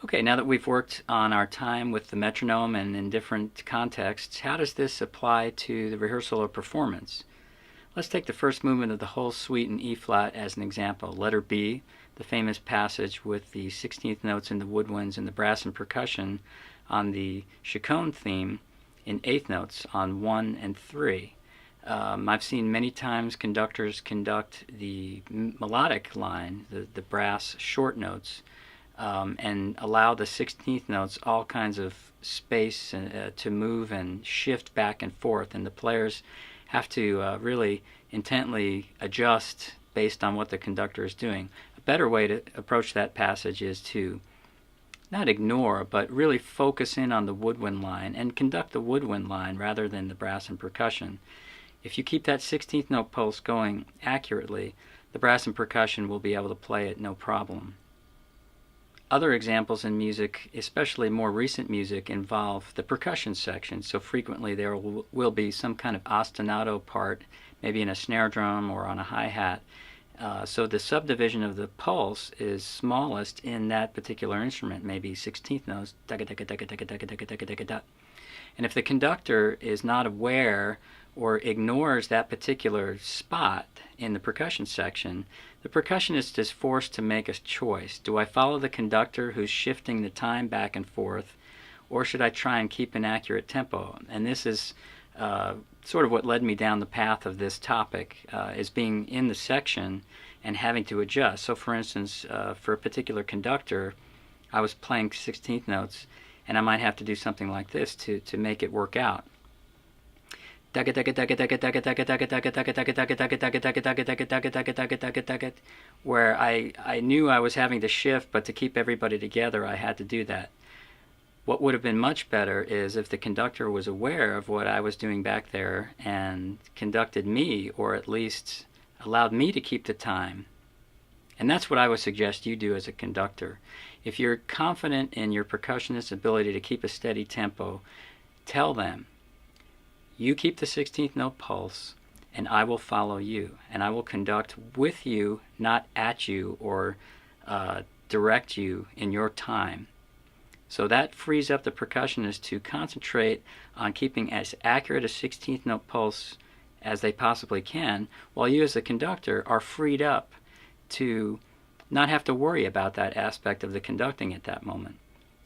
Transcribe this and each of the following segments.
Okay, now that we've worked on our time with the metronome and in different contexts, how does this apply to the rehearsal or performance? Let's take the first movement of the whole suite in E flat as an example. Letter B, the famous passage with the 16th notes in the woodwinds and the brass and percussion on the chaconne theme in eighth notes on 1 and 3. I've seen many times conductors conduct the melodic line, the brass short notes, and allow the 16th notes all kinds of space to move and shift back and forth, and the players have to really intently adjust based on what the conductor is doing. A better way to approach that passage is to not ignore, but really focus in on the woodwind line and conduct the woodwind line rather than the brass and percussion. If you keep that 16th note pulse going accurately, the brass and percussion will be able to play it no problem. Other examples in music, especially more recent music, involve the percussion section. So frequently there will be some kind of ostinato part, maybe in a snare drum or on a hi-hat. So the subdivision of the pulse is smallest in that particular instrument, maybe 16th notes, and if the conductor is not aware or ignores that particular spot in the percussion section, the percussionist is forced to make a choice. Do I follow the conductor who's shifting the time back and forth, or should I try and keep an accurate tempo? And this is sort of what led me down the path of this topic, is being in the section and having to adjust. So for instance, for a particular conductor, I was playing 16th notes, and I might have to do something like this to make it work out. Where I knew I was having to shift, but to keep everybody together I had to do that. What would have been much better is if the conductor was aware of what I was doing back there and conducted me, or at least allowed me to keep the time. And that's what I would suggest you do as a conductor. If you're confident in your percussionist's ability to keep a steady tempo, tell them, you keep the 16th note pulse, and I will follow you, and I will conduct with you, not at you, or direct you in your time. So that frees up the percussionist to concentrate on keeping as accurate a 16th note pulse as they possibly can, while you as a conductor are freed up to not have to worry about that aspect of the conducting at that moment.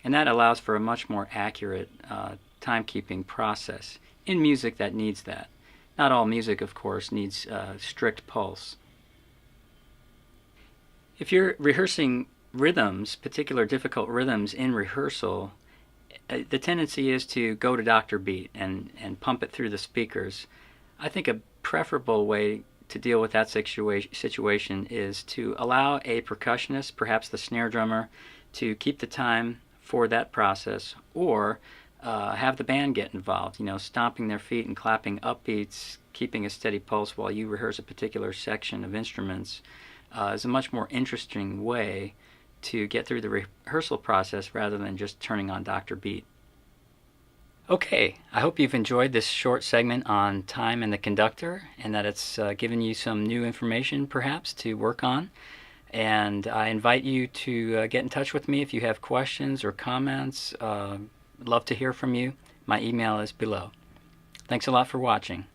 And that allows for a much more accurate timekeeping process in music that needs that. Not all music, of course, needs strict pulse. If you're rehearsing rhythms, particular difficult rhythms in rehearsal, the tendency is to go to Dr. Beat and pump it through the speakers. I think a preferable way to deal with that situation is to allow a percussionist, perhaps the snare drummer, to keep the time for that process, or have the band get involved, stomping their feet and clapping upbeats, keeping a steady pulse while you rehearse a particular section of instruments is a much more interesting way to get through the rehearsal process rather than just turning on Dr. Beat. Okay, I hope you've enjoyed this short segment on time and the conductor, and that it's given you some new information perhaps to work on. And I invite you to get in touch with me if you have questions or comments. Love to hear from you. My email is below. Thanks a lot for watching.